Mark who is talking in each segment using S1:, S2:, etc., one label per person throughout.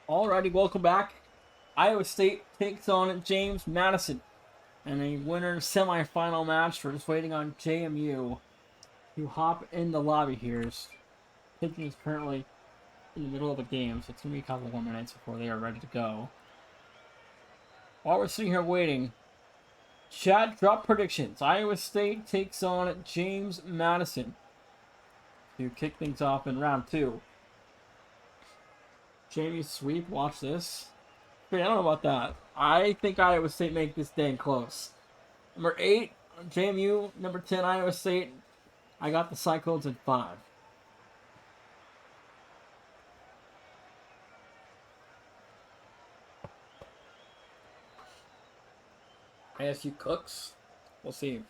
S1: Alrighty, welcome back. Iowa State takes on James Madison in a winner semifinal match. We're just waiting on JMU to hop in the lobby here. Pitching is currently in the middle of a game, so it's going to be a couple more minutes before they are ready to go. While we're sitting here waiting, chat drop predictions. Iowa State takes on James Madison to kick things off in round 2. Jamie sweep, watch this. Wait, I don't know about that. I think Iowa State make this dang close. Number 8, JMU. Number 10, Iowa State. I got the Cyclones in 5. ASU cooks. We'll see.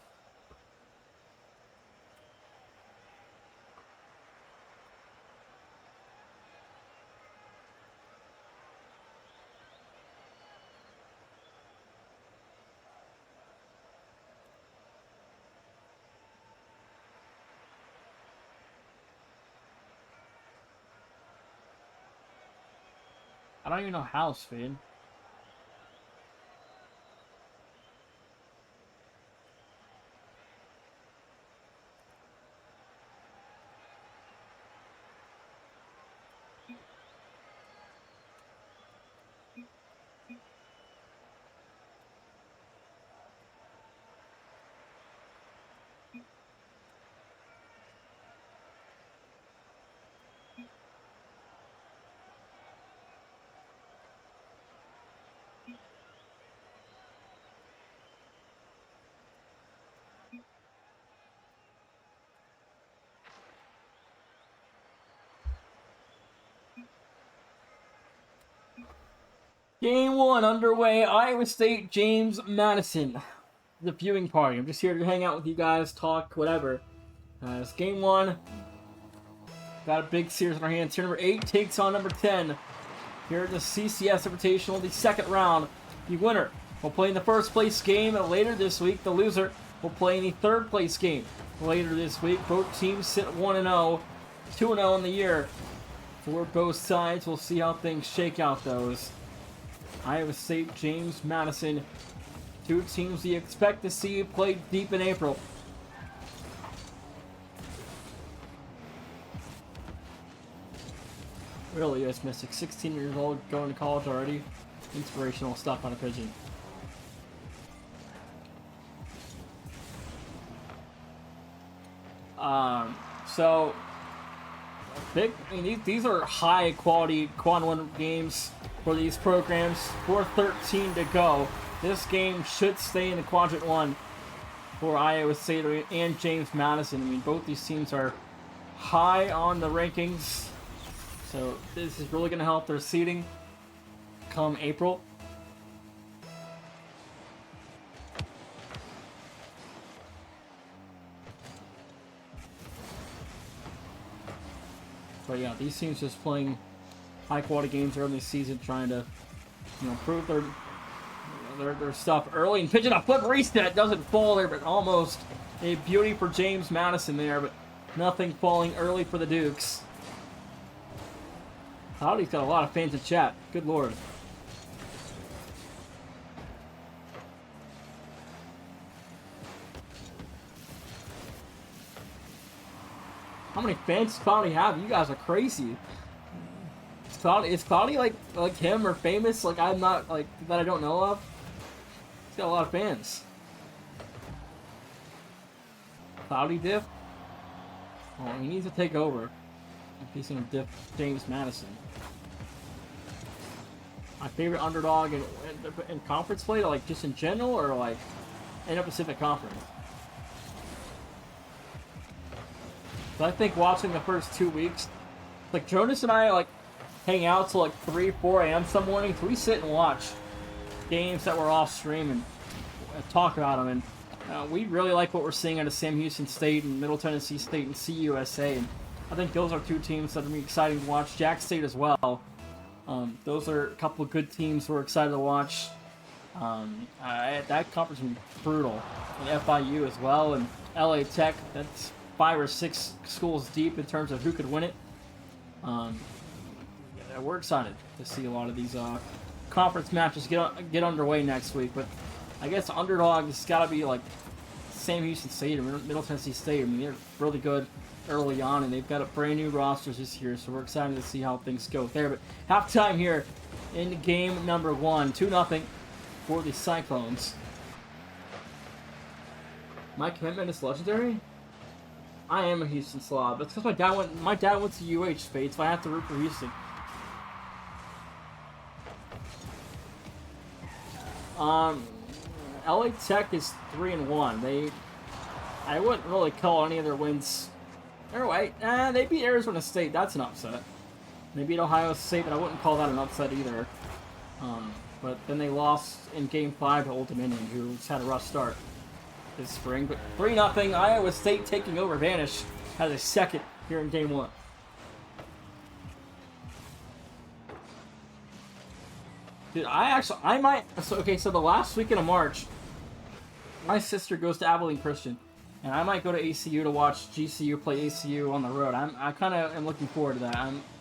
S1: I don't even know how, Spade. Game 1 underway. Iowa State, James Madison. The viewing party. I'm just here to hang out with you guys, talk, whatever. It's game 1. Got a big series in our hands here. Number 8 takes on number 10. Here at the CCS Invitational, the second round. The winner will play in the first place game later this week. The loser will play in the third place game later this week. Both teams sit 1-0, 2-0 in the year for both sides. We'll see how things shake out, those. Iowa State, James Madison. Two teams you expect to see play deep in April. Really is Mystic. 16 years old, going to college already. Inspirational stuff on a pigeon. So big. I mean, these are high quality quad 1 games for these programs. 4:13 to go. This game should stay in the quadrant 1 for Iowa State and James Madison. I mean, both these teams are high on the rankings, so this is really going to help their seeding come April. But yeah, these teams just playing high quality games early in the season, trying to, prove their stuff early. And pitching a flip reset, doesn't fall there, but almost a beauty for James Madison there, but nothing falling early for the Dukes. Howdy's got a lot of fans in chat. Good lord. How many fans does Cloudy have? You guys are crazy. Is Cloudy like him or famous? Like I'm not, like, that I don't know of? He's got a lot of fans. Cloudy diff? Oh, he needs to take over if he's gonna diff James Madison. My favorite underdog in conference play, like just in general, or like in a Pacific Conference. But I think watching the first 2 weeks, like Jonas and I like hang out till like 3, 4 a.m. some mornings. We sit and watch games that were off stream and talk about them. And we really like what we're seeing out of Sam Houston State and Middle Tennessee State and CUSA. And I think those are two teams that are going to be exciting to watch. Jack State as well. Those are a couple of good teams we're excited to watch. That conference will be brutal. And FIU as well, and LA Tech. That's 5 or 6 schools deep in terms of who could win it. we're excited to see a lot of these conference matches get underway next week. But I guess underdog has got to be like Sam Houston State or Middle Tennessee State. I mean, they're really good early on, and they've got a brand new rosters this year, so we're excited to see how things go there. But halftime here in game number 1, 2-0 for the Cyclones. My commitment is legendary. I am a Houston Slob. That's because my dad went to UH, Spades, so I have to root for Houston. LA Tech is 3-1. I wouldn't really call any of their wins. Anyway, they beat Arizona State. That's an upset. They beat Ohio State, but I wouldn't call that an upset either. But then they lost in Game 5 to Old Dominion, who's had a rough start this spring. But 3-0, Iowa State taking over Vanish as a second here in Game 1. Dude, I might... So the last weekend of March, my sister goes to Abilene Christian, and I might go to ACU to watch GCU play ACU on the road. I kind of am looking forward to that.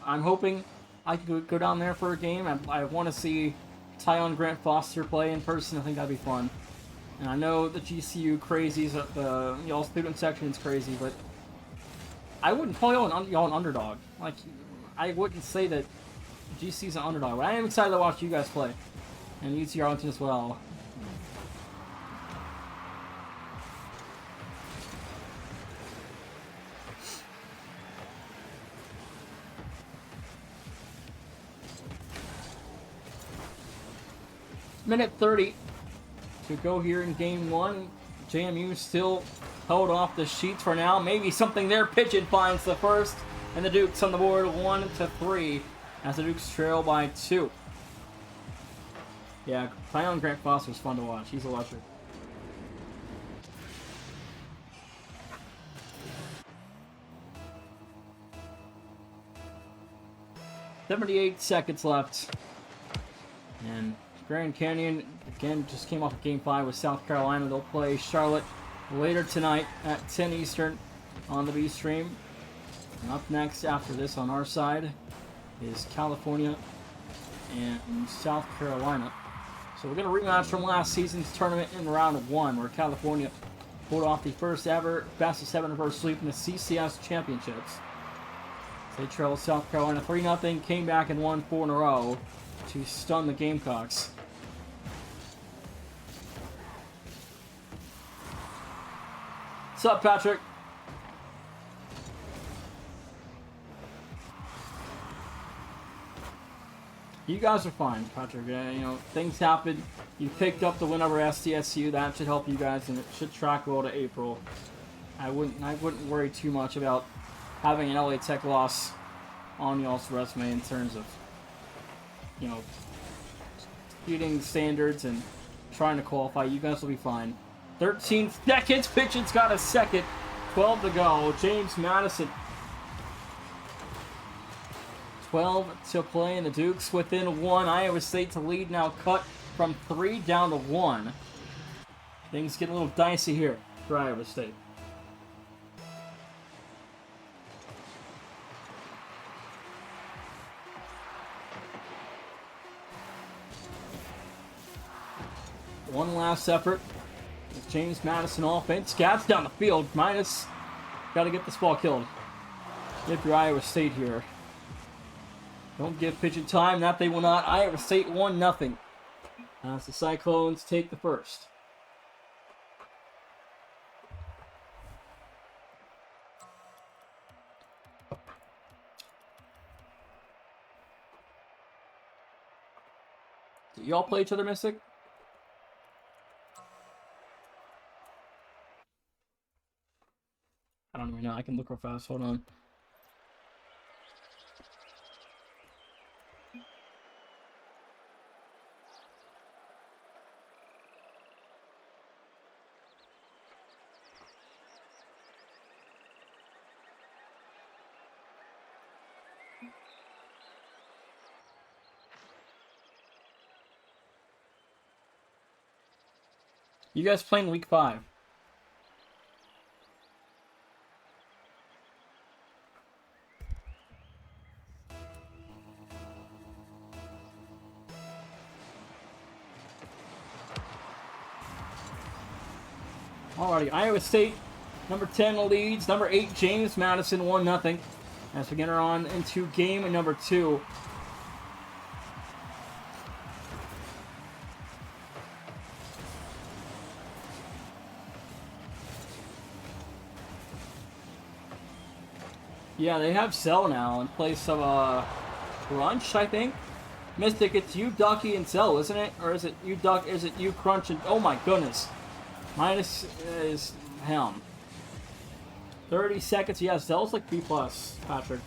S1: I'm hoping I can go down there for a game. I want to see Tyon Grant Foster play in person. I think that'd be fun. And I know the GCU crazies, y'all student section is crazy, but I wouldn't call y'all an underdog. Like, I wouldn't say that GC's an underdog, but I am excited to watch you guys play. And UT Arlington as well. Minute 30 to go here in Game 1. JMU still held off the sheets for now. Maybe something there. Pigeon finds the first, and the Dukes on the board 1-3 as the Dukes trail by 2. Yeah, Tyon Grant Foster's fun to watch. He's electric. .78 seconds left. And Grand Canyon, again, just came off of Game 5 with South Carolina. They'll play Charlotte later tonight at 10 Eastern on the B stream. And up next after this on our side is California and South Carolina. So we're going to rematch from last season's tournament in round of 1, where California pulled off the first ever best of 7 reverse sweep in the CCS Championships. They trailed South Carolina 3-0, came back and won 4 in a row to stun the Gamecocks. What's up, Patrick? You guys are fine, Patrick. Things happen. You picked up the win over SDSU. That should help you guys, and it should track well to April. I wouldn't worry too much about having an LA Tech loss on y'all's resume in terms of, beating standards and trying to qualify. You guys will be fine. 13 seconds. Pigeon's got a second. 12 to go. James Madison. 12 to play, and the Dukes within 1. Iowa State to lead now, cut from 3 down to 1. Things get a little dicey here for Iowa State. One last effort. James Madison offense. Scats down the field. Minus. Got to get this ball killed. If you're Iowa State here. Don't give Pigeon time. That they will not. Iowa State 1-0. As the Cyclones take the first. Do y'all play each other, Mystic? I don't even know. I can look real fast. Hold on. You guys playing week 5? Alrighty, Iowa State, number 10 leads. Number 8, James Madison, 1-0. As we enter on into game number 2. Yeah, they have Cell now in place of Crunch, I think. Mystic, it's you, Ducky, and Cell, isn't it? Or is it you, Duck? Is it you, Crunch, and oh my goodness, minus is Helm. 30 seconds. Yeah, Cell's like B+, Patrick.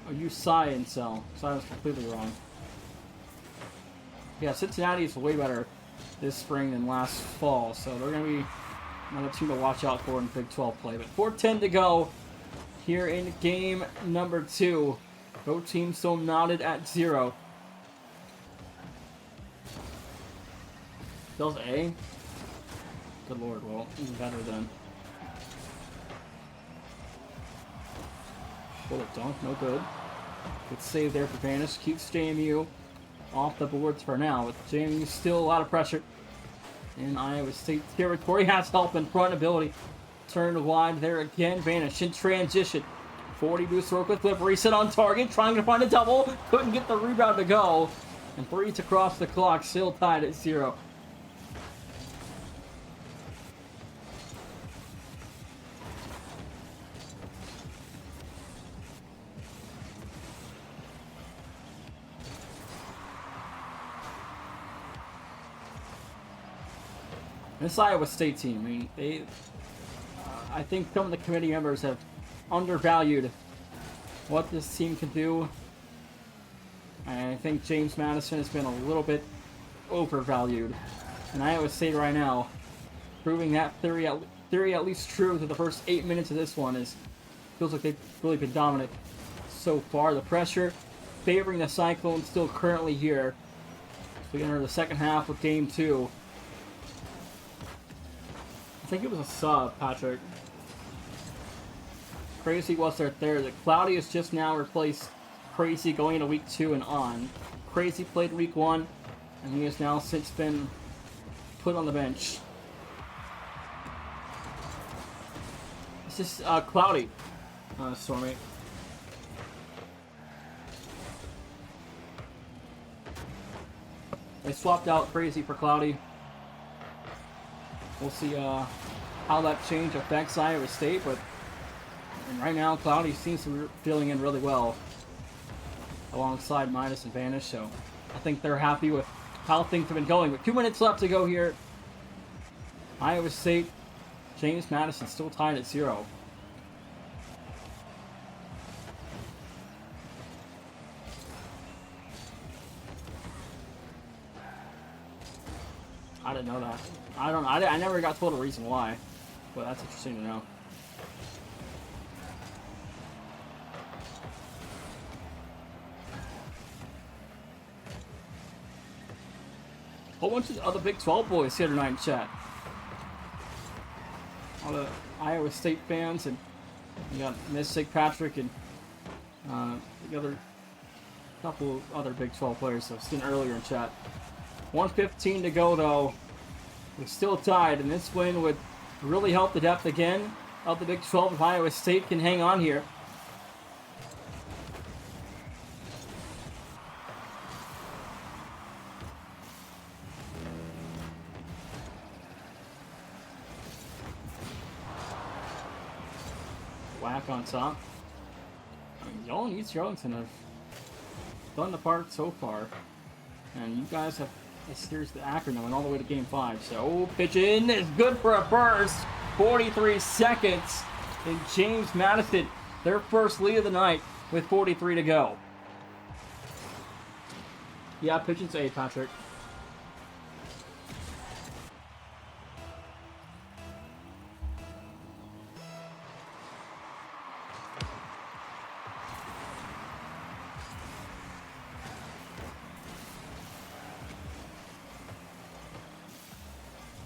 S1: Oh, you Psy and Cell. So I was completely wrong. Yeah, Cincinnati is way better this spring than last fall, so they're going to be another team to watch out for in Big 12 play. But 4:10 to go here in game number 2. Both teams still knotted at 0. Cell's A? Good lord, well, even better then. Bullet dunk, no good. Good save there for Vanish. Keeps JMU off the boards for now, but JMU still a lot of pressure in Iowa State territory. Has help in front, ability turned wide there again. Vanish in transition. 40 boost work with flip. Reset on target, trying to find a double. Couldn't get the rebound to go. And 3's across the clock, still tied at 0. This Iowa State team, I mean, I think some of the committee members have undervalued what this team can do. And I think James Madison has been a little bit overvalued. And Iowa State right now, proving that theory at least true to the first 8 minutes of this one, feels like they've really been dominant so far. The pressure favoring the Cyclones still currently here. As we enter the second half with game 2. I think it was a sub, Patrick. Crazy was right there. The Cloudy has just now replaced Crazy going into week 2 and on. Crazy played week 1, and he has now since been put on the bench. It's just Cloudy, Stormy. They swapped out Crazy for Cloudy. We'll see how that change affects Iowa State, but right now Cloudy seems to be filling in really well alongside Midas and Vanish, so I think they're happy with how things have been going. But 2 minutes left to go here. Iowa State, James Madison still tied at 0. I didn't know that. I never got told a reason why, but that's interesting to know. A whole bunch of other Big 12 boys here tonight in chat. All the Iowa State fans, and you got Mystic, Patrick, and the other couple other Big 12 players I've seen earlier in chat. 1:15 to go though. We're still tied, and this win would really help the depth again of the Big 12 if Iowa State can hang on here. Whack on top. I mean, y'all and East Arlington have done the part so far, and you guys have a series to Akron and all the way to game 5. So pitch in is good for a first. 43 seconds, and James Madison, their first lead of the night with 43 to go. Yeah, pitch in's A, Patrick.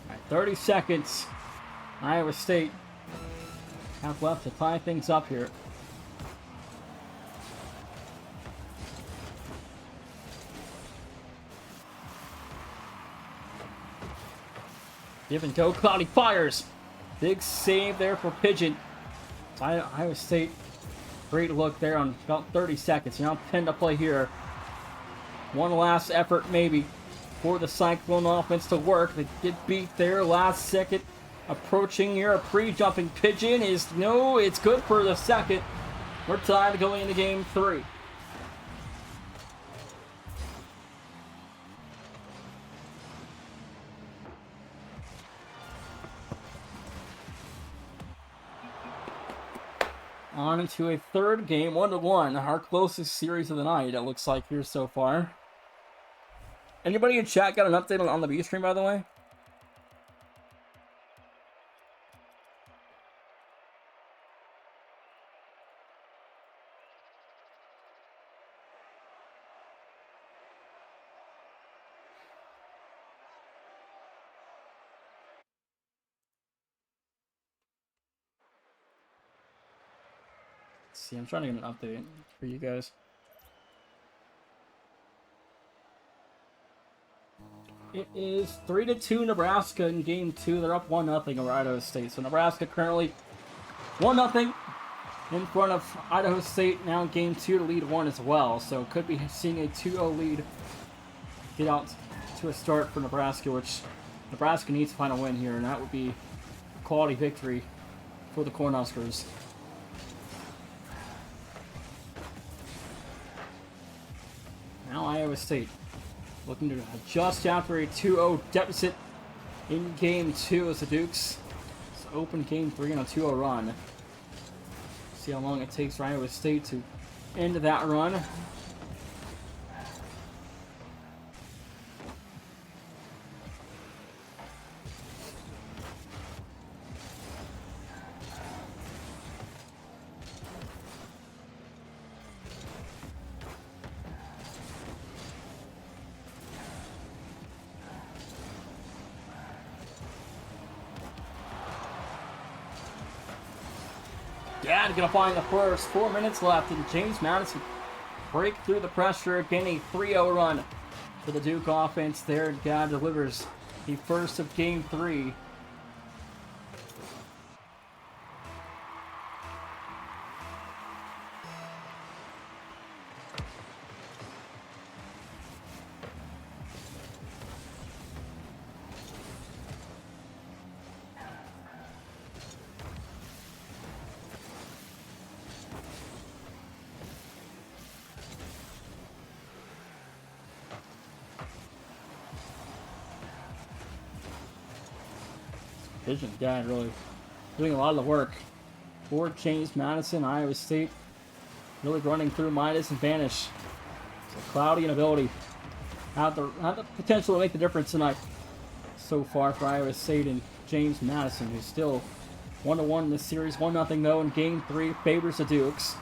S1: All right, 30 seconds. Iowa State have left to tie things up here. Give and go. Cloudy fires. Big save there for Pigeon. Iowa State, great look there on about 30 seconds. Now 10 to play here. One last effort maybe for the Cyclone offense to work. They get beat there last second. Approaching here, a pre-jumping Pigeon is no, it's good for the second. We're tied going into game 3. On into a third game, 1-1. Our closest series of the night, it looks like here so far. Anybody in chat got an update on the B stream, by the way? Let's see, I'm trying to get an update for you guys. It is 3-2 Nebraska in game 2. They're up 1-0 over Idaho State. So Nebraska currently 1-0 in front of Idaho State. Now in game 2 to lead 1 as well. So could be seeing a 2-0 lead get out to a start for Nebraska, which Nebraska needs to find a win here, and that would be a quality victory for the Cornhuskers. Now Iowa State looking to adjust after a 2-0 deficit in game 2 as the Dukes open game 3 on a 2-0 run. See how long it takes for Iowa State to end that run. Dad gonna find the first. 4 minutes left, and James Madison break through the pressure. Again, a 3-0 run for the Duke offense there. Dad delivers the first of game 3. Pigeon Dad really doing a lot of the work for James Madison. Iowa State really running through Midas and Vanish. So Cloudy and Ability have the potential to make the difference tonight. So far for Iowa State and James Madison, who's still 1-1 in this series. 1-0 though in game 3, favors the Dukes.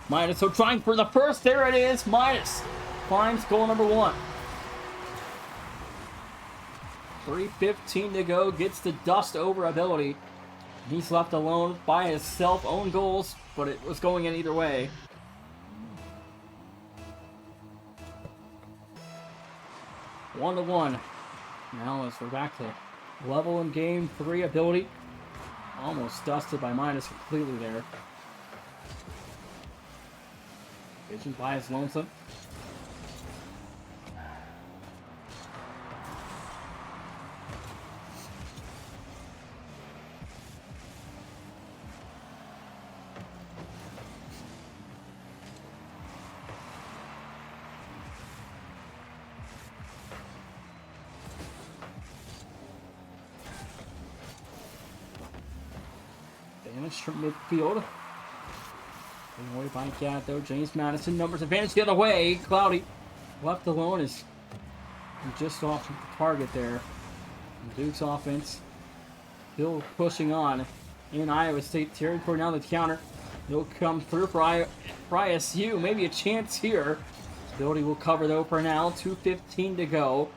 S1: Midas so trying for the first. There it is. Midas finds goal number 1. 3:15 to go, gets the dust over Ability. He's left alone by himself, own goals, but it was going in either way. One to one. Now as we're back to level in game 3, Ability almost dusted by Midas completely there. Vision by his lonesome. Damage from midfield. Taken away by Cat though. James Madison numbers advantage the other way. Cloudy left alone is just off the target there. And Duke's offense still pushing on in Iowa State territory. Now the counter. He'll come through for ISU. Maybe a chance here. Ability will cover though for now. 2:15 to go.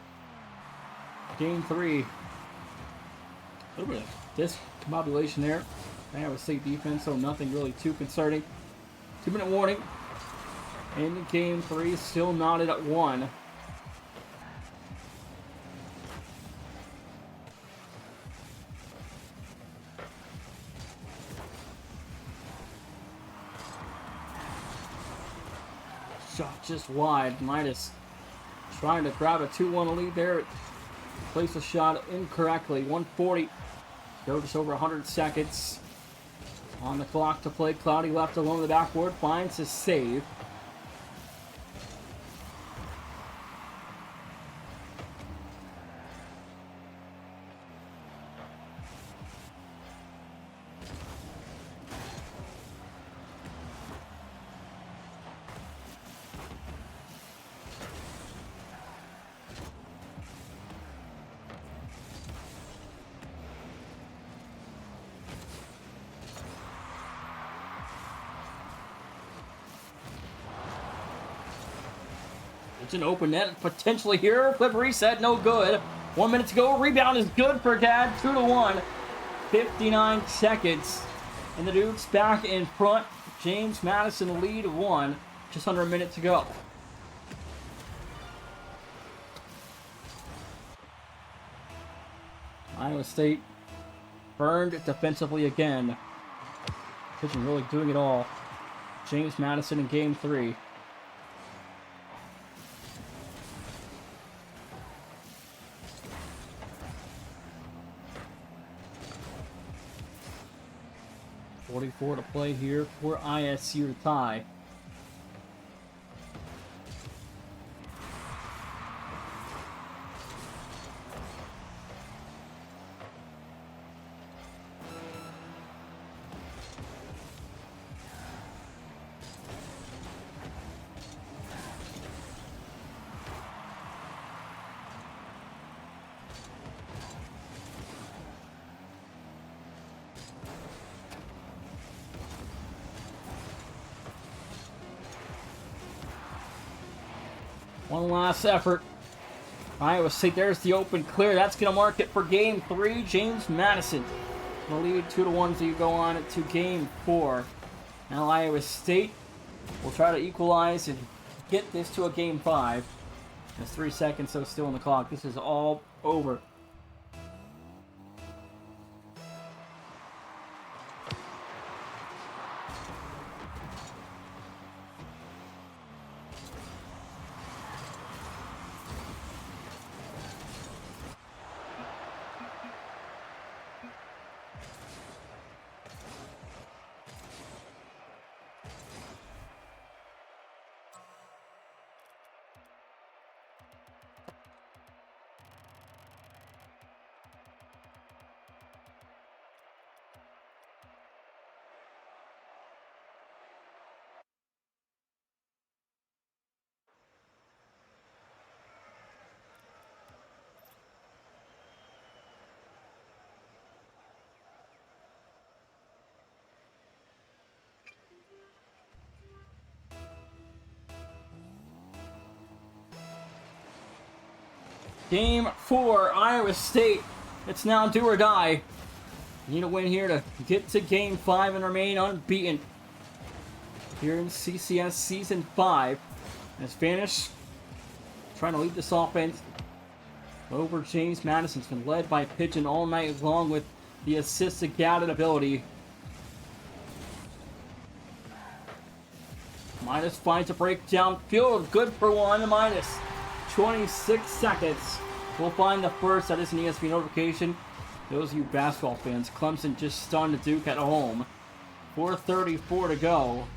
S1: Game 3. A little bit of discombobulation there. Iowa State defense, so nothing really too concerning. 2-minute warning. In game 3, still knotted at 1. shot just wide. Midas trying to grab a 2-1 lead there. Placed the shot incorrectly. 140. Go just over 100 seconds on the clock to play. Cloudy left alone in the backboard. Finds his save. It's an open net potentially here. Flip reset, no good. 1 minute to go. Rebound is good for Dad. 2-1. 59 seconds. And the Dukes back in front. James Madison lead 1. Just under a minute to go. Iowa State burned defensively again. Pitching really doing it all. James Madison in game 3. .44 to play here for ISU to tie. One last effort. Iowa State, there's the open clear. That's going to mark it for game 3. James Madison will lead 2-1 as you go on to game 4. Now Iowa State will try to equalize and get this to a game 5. There's 3 seconds, so still on the clock. This is all over. Game 4, Iowa State. It's now do or die. You need a win here to get to game 5 and remain unbeaten here in CCS Season 5. As Spanish trying to lead this offense over James Madison. It's been led by Pigeon all night long with the assisted gathered ability. Midas finds a break downfield. Good for 1. Midas. 26 seconds. We'll find the first. That is an ESPN notification. Those of you basketball fans, Clemson just stunned Duke at home. 4:34 to go.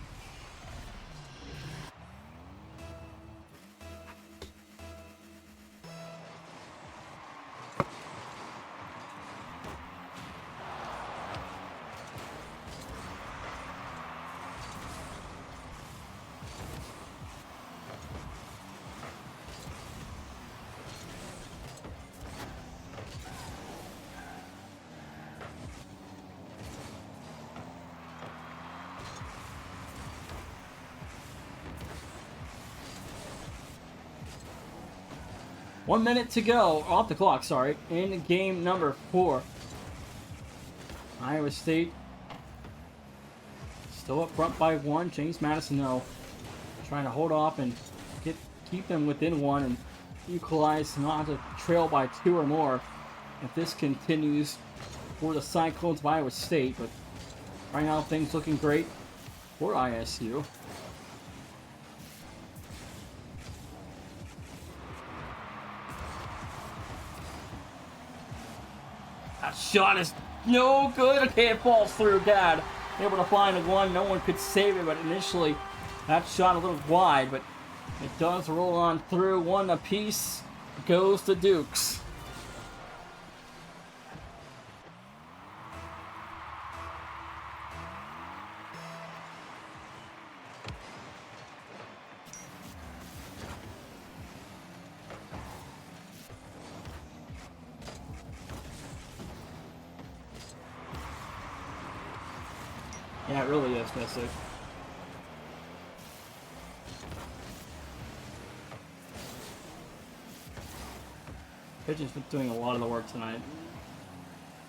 S1: One minute to go, off the clock, sorry, in game number 4. Iowa State still up front by 1. James Madison, though, trying to hold off and keep them within 1 and equalize, not to trail by 2 or more if this continues for the Cyclones of Iowa State. But right now, things looking great for ISU. That shot is no good. Okay, it falls through. Gad able to find one. No one could save it, but initially that shot a little wide, but it does roll on through. One apiece goes to Dukes. Yeah, it really is, Mystic. Pigeon's been doing a lot of the work tonight.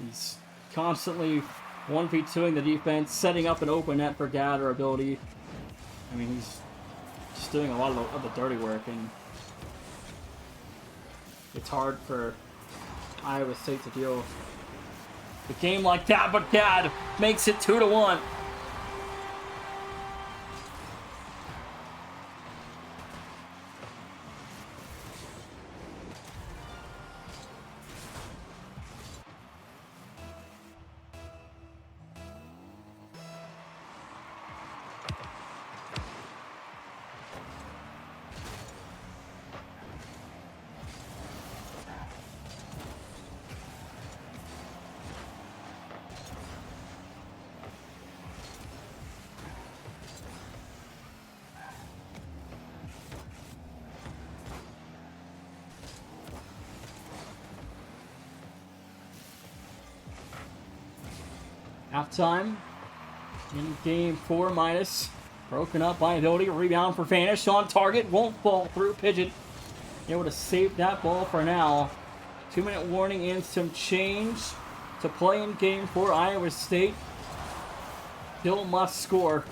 S1: He's constantly 1v2ing the defense, setting up an open net for Gad or ability. I mean, he's just doing a lot of the dirty work, and it's hard for Iowa State to deal with a game like that, but Gad makes it 2-1. Halftime in game 4 minus. Broken up by ability. Rebound for Vanish on target. Won't fall through. Pigeon able to save that ball for now. 2-minute warning and some change to play in game 4. Iowa State still must score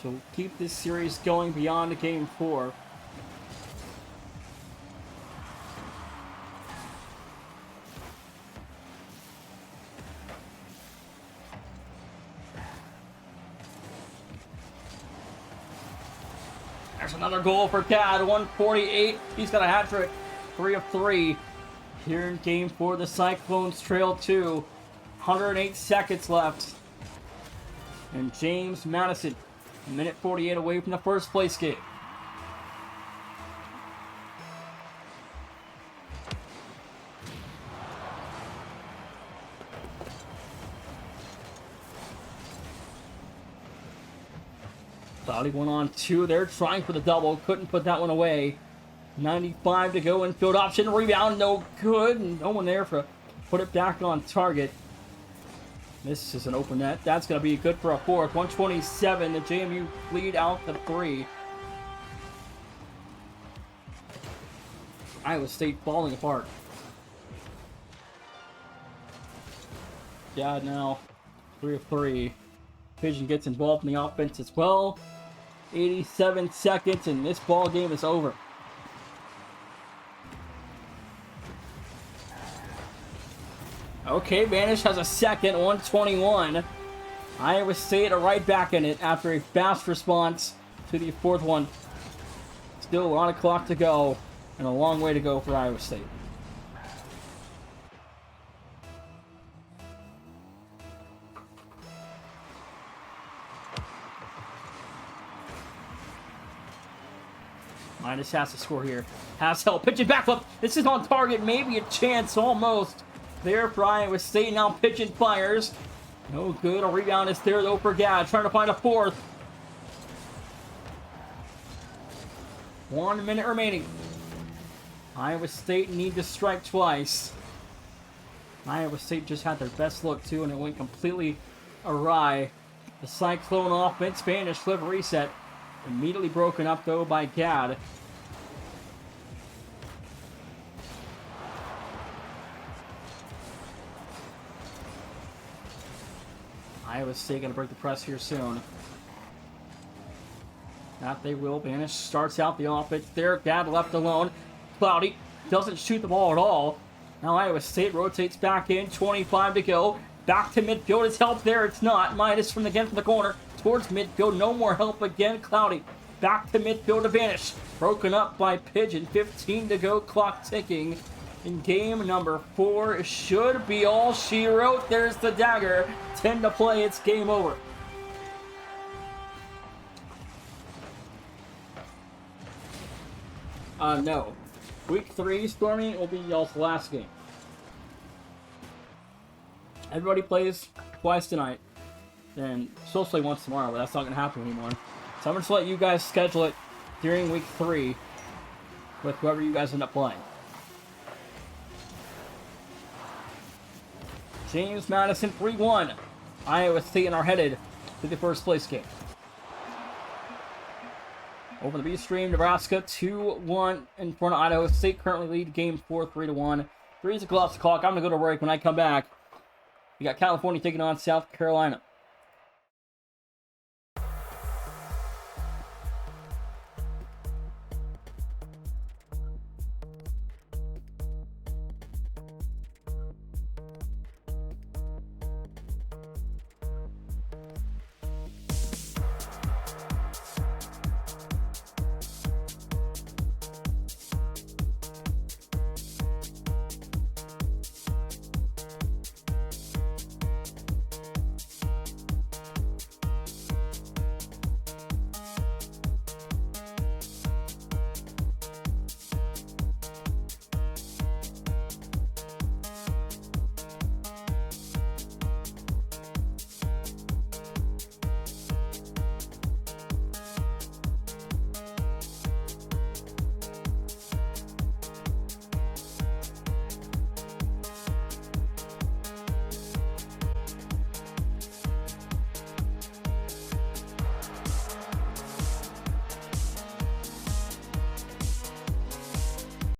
S1: to keep this series going beyond game 4. There's another goal for Gad, 148. He's got a hat trick, 3 of 3. Here in game 4, the Cyclones trail 2. 108 seconds left. And James Madison, a minute 48 away from the first place game. Cloudy 1-on-2. They're trying for the double. Couldn't put that one away. 95 to go. Infield option. Rebound. No good. No one there for put it back on target. This is an open net. That's going to be good for a fourth. 127. The JMU lead out the 3. Iowa State falling apart. Yeah, now 3 of 3. Pigeon gets involved in the offense as well. 87 seconds, and this ball game is over. Okay, Vanish has a second, 121. Iowa State are right back in it after a fast response to the fourth one. Still a lot of clock to go, and a long way to go for Iowa State. Minus has to score here. Has help. Pitch it back up. This is on target. Maybe a chance almost there for Iowa State. Now Pigeon fires. No good. A rebound is there though for Gad. Trying to find a fourth. 1 minute remaining. Iowa State need to strike twice. Iowa State just had their best look too, and it went completely awry. The Cyclone offense, Spanish flip reset. Immediately broken up though by Gad. Iowa State gonna break the press here soon. That they will. Vanish starts out the offense there. Gad left alone. Cloudy doesn't shoot the ball at all. Now Iowa State rotates back in. 25 to go. Back to midfield. Is help there? It's not. Minus from the corner towards midfield. No more help again. Cloudy back to midfield to Vanish. Broken up by Pigeon. 15 to go. Clock ticking. in game number 4. It should be all she wrote. There's the dagger. 10 to play. It's game over. No. Week 3, Stormy, will be y'all's last game. Everybody plays twice tonight. And supposed to play once tomorrow, but that's not going to happen anymore. So I'm going to let you guys schedule it during week 3 with whoever you guys end up playing. James Madison 3-1. Iowa State are headed to the first place game. Over the B stream, Nebraska 2-1 in front of Idaho State. Currently lead game 4, 3-1. 3 o'clock. I'm going to go to break. When I come back, we got California taking on South Carolina.